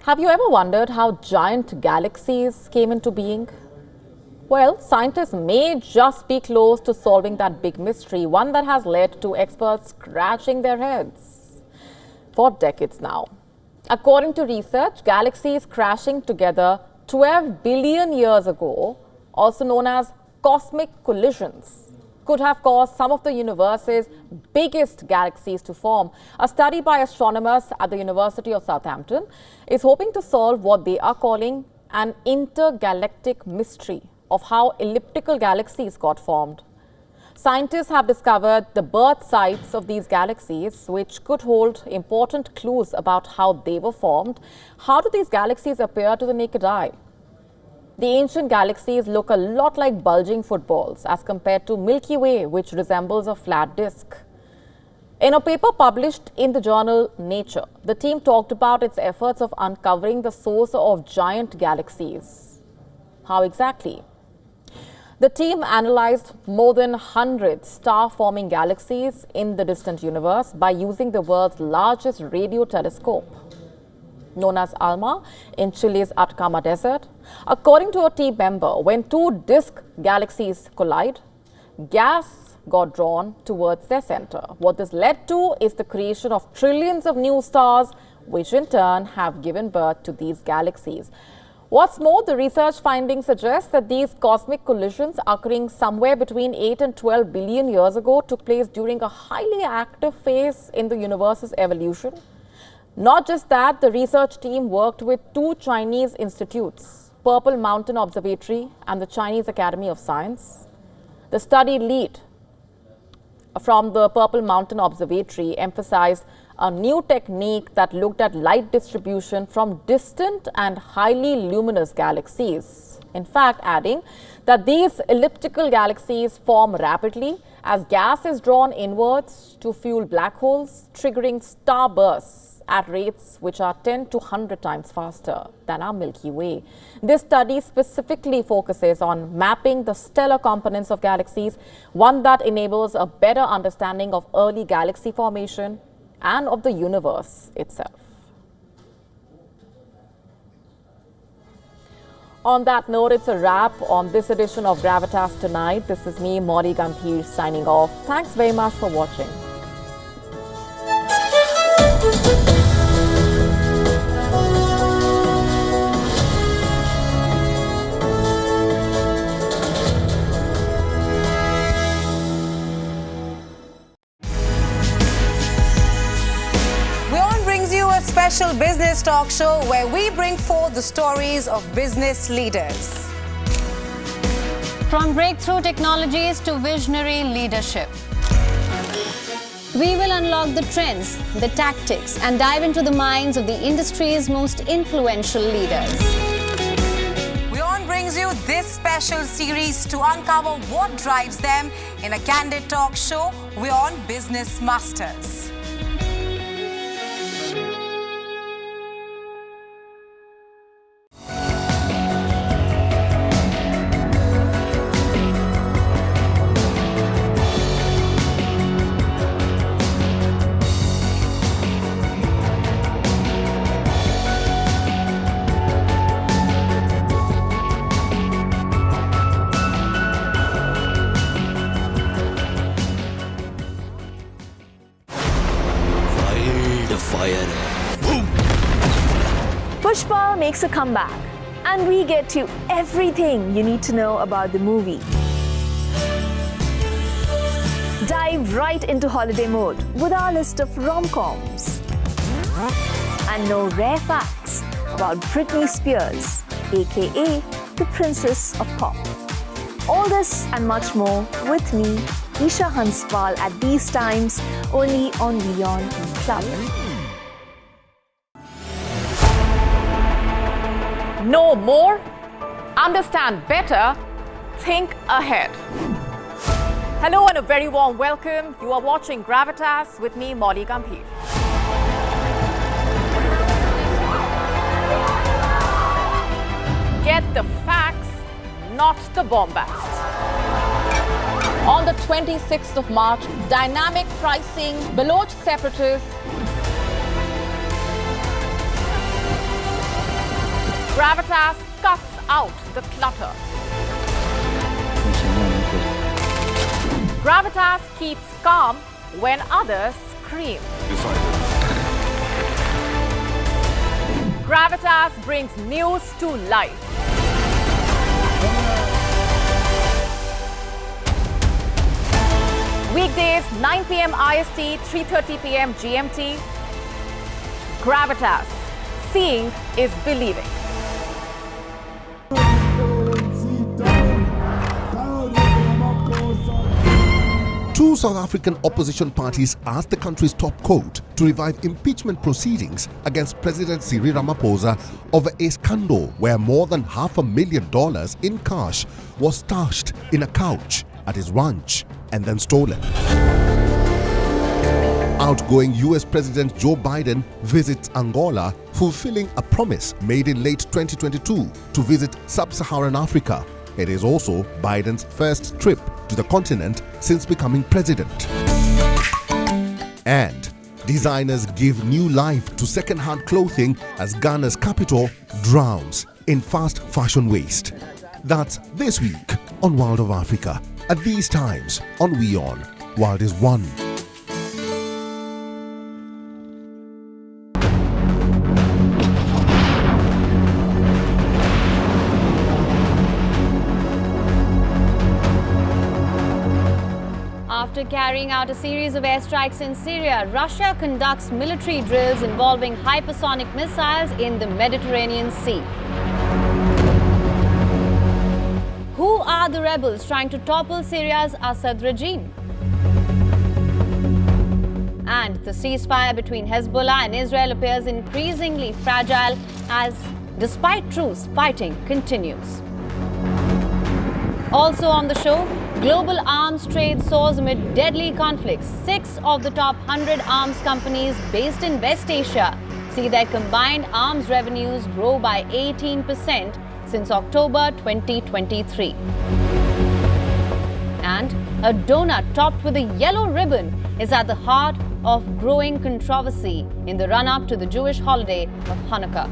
Have you ever wondered how giant galaxies came into being? Well, scientists may just be close to solving that big mystery, one that has led to experts scratching their heads for decades now. According to research, galaxies crashing together 12 billion years ago, also known as cosmic collisions, could have caused some of the universe's biggest galaxies to form. A study by astronomers at the University of Southampton is hoping to solve what they are calling an intergalactic mystery of how elliptical galaxies got formed. Scientists have discovered the birth sites of these galaxies, which could hold important clues about how they were formed. How do these galaxies appear to the naked eye? The ancient galaxies look a lot like bulging footballs as compared to Milky Way, which resembles a flat disk. In a paper published in the journal Nature, the team talked about its efforts of uncovering the source of giant galaxies. How exactly? The team analyzed more than 100 star-forming galaxies in the distant universe by using the world's largest radio telescope, known as ALMA, in Chile's Atacama Desert. According to a team member, when two disk galaxies collide, gas got drawn towards their center. What this led to is the creation of trillions of new stars, which in turn have given birth to these galaxies. What's more, the research findings suggest that these cosmic collisions occurring somewhere between 8 and 12 billion years ago took place during a highly active phase in the universe's evolution. Not just that, the research team worked with two Chinese institutes, Purple Mountain Observatory and the Chinese Academy of Science. The study lead from the Purple Mountain Observatory emphasized a new technique that looked at light distribution from distant and highly luminous galaxies. In fact, adding that these elliptical galaxies form rapidly as gas is drawn inwards to fuel black holes, triggering starbursts at rates which are 10 to 100 times faster than our Milky Way. This study specifically focuses on mapping the stellar components of galaxies, one that enables a better understanding of early galaxy formation and of the universe itself. On that note, it's a wrap on this edition of Gravitas Tonight. This is me, Molly Gambhir, signing off. Thanks very much for watching. Special business talk show where we bring forth the stories of business leaders. From breakthrough technologies to visionary leadership, we will unlock the trends, the tactics, and dive into the minds of the industry's most influential leaders. WION brings you this special series to uncover what drives them in a candid talk show, WION Business Masters. Pushpa makes a comeback, and we get you everything you need to know about the movie. Dive right into holiday mode with our list of rom-coms. And know rare facts about Britney Spears, aka the Princess of Pop. All this and much more with me, Isha Hanswal, at these times only on WION Club. Know more, understand better, think ahead. Hello and a very warm welcome. You are watching Gravitas with me, Molly Gambhir. Get the facts, not the bombast. On the 26th of March, dynamic pricing, Baloch separatists, Gravitas cuts out the clutter. Gravitas keeps calm when others scream. Gravitas brings news to life. Weekdays, 9 p.m. IST, 3:30 p.m. GMT. Gravitas. Seeing is believing. Two South African opposition parties asked the country's top court to revive impeachment proceedings against President Cyril Ramaphosa over a scandal where more than $500,000 in cash was stashed in a couch at his ranch and then stolen. Outgoing US President Joe Biden visits Angola, fulfilling a promise made in late 2022 to visit sub-Saharan Africa. It is also Biden's first trip to the continent since becoming president. And designers give new life to second-hand clothing as Ghana's capital drowns in fast fashion waste. That's this week on World of Africa. At these times on WION, World is One. After carrying out a series of airstrikes in Syria, Russia conducts military drills involving hypersonic missiles in the Mediterranean Sea. Who are the rebels trying to topple Syria's Assad regime? And the ceasefire between Hezbollah and Israel appears increasingly fragile as, despite truce, fighting continues. Also on the show, global arms trade soars amid deadly conflicts. 6 of the top 100 arms companies based in West Asia see their combined arms revenues grow by 18% since October 2023. And a donut topped with a yellow ribbon is at the heart of growing controversy in the run-up to the Jewish holiday of Hanukkah.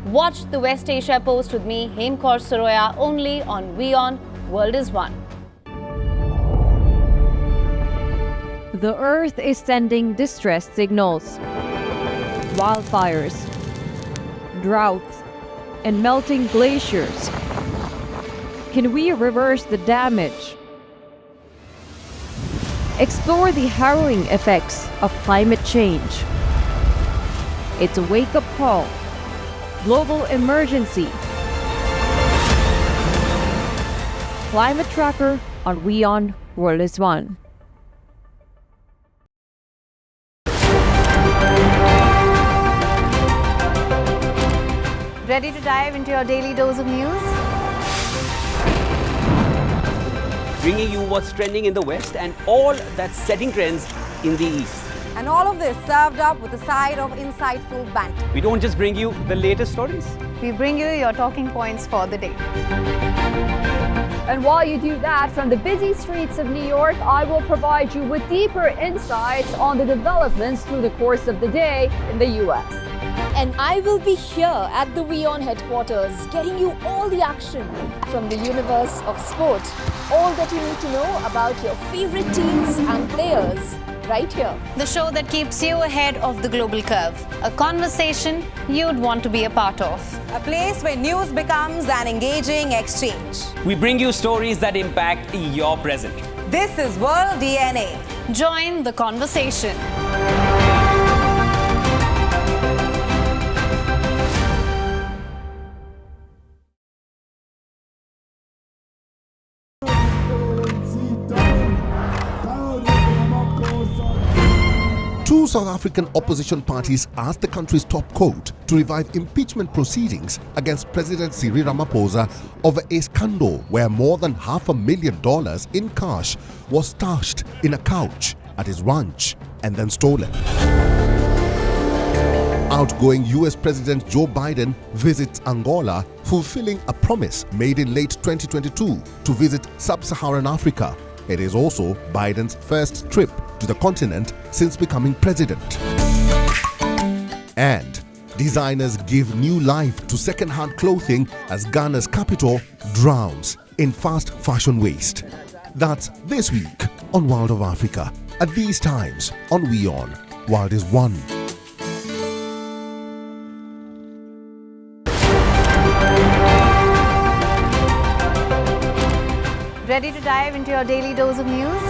Watch the West Asia Post with me, Hemkor Soroya, only on WION World is One. The Earth is sending distress signals. Wildfires, droughts, and melting glaciers. Can we reverse the damage? Explore the harrowing effects of climate change. It's a wake-up call. Global emergency. Climate Tracker on WION World is One. Ready to dive into your daily dose of news? Bringing you what's trending in the West and all that's setting trends in the East. And all of this served up with a side of insightful banter. We don't just bring you the latest stories. We bring you your talking points for the day. And while you do that, from the busy streets of New York, I will provide you with deeper insights on the developments through the course of the day in the US. And I will be here at the WION headquarters, getting you all the action from the universe of sport. All that you need to know about your favorite teams and players. Right here. The show that keeps you ahead of the global curve. A conversation you'd want to be a part of. A place where news becomes an engaging exchange. We bring you stories that impact your present. This is World DNA. Join the conversation. Two South African opposition parties asked the country's top court to revive impeachment proceedings against President Cyril Ramaphosa over a scandal where more than $500,000 in cash was stashed in a couch at his ranch and then stolen. Outgoing US President Joe Biden visits Angola, fulfilling a promise made in late 2022 to visit sub-Saharan Africa. It is also Biden's first trip to the continent since becoming president. And designers give new life to second-hand clothing as Ghana's capital drowns in fast fashion waste. That's this week on World of Africa. At these times on WION, World is One. Ready to dive dive into your daily dose of news.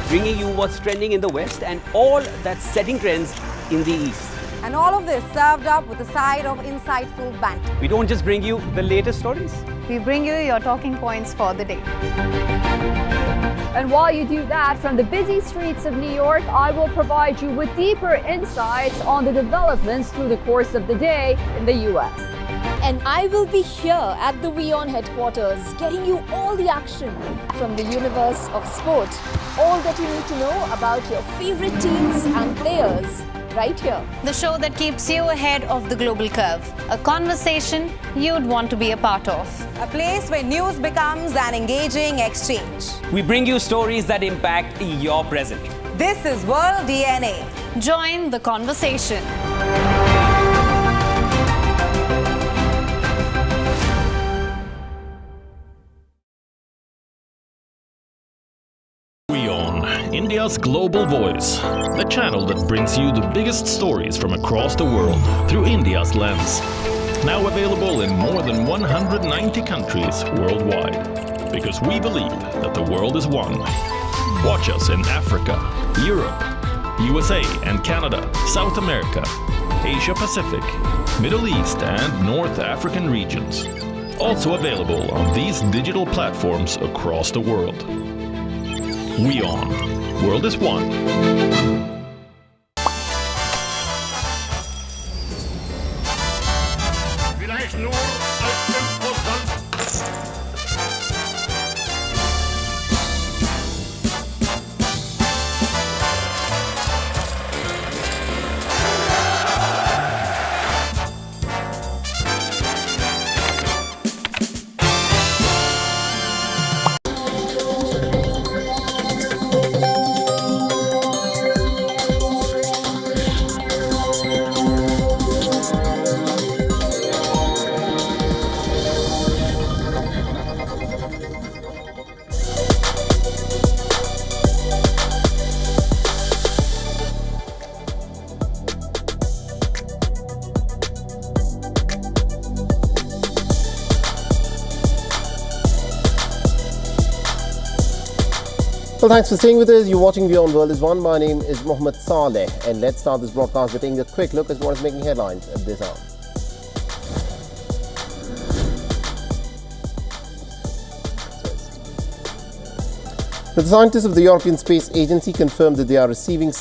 Bringing you what's trending in the West and all that's setting trends in the East. And all of this served up with a side of insightful banter. We don't just bring you the latest stories. We bring you your talking points for the day. And while you do that, from the busy streets of New York, I will provide you with deeper insights on the developments through the course of the day in the US. And I will be here at the WION headquarters, getting you all the action from the universe of sport. All that you need to know about your favorite teams and players, right here. The show that keeps you ahead of the global curve. A conversation you'd want to be a part of. A place where news becomes an engaging exchange. We bring you stories that impact your present. This is World DNA. Join the conversation. WION, India's global voice. The channel that brings you the biggest stories from across the world through India's lens. Now available in more than 190 countries worldwide. Because we believe that the world is one. Watch us in Africa, Europe, USA and Canada, South America, Asia Pacific, Middle East and North African regions. Also available on these digital platforms across the world. WION. World is one. Well, thanks for staying with us. You're watching WION World is One. My name is Mohammed Saleh, and let's start this broadcast by taking a quick look at what is making headlines at this hour. The scientists of the European Space Agency confirmed that they are receiving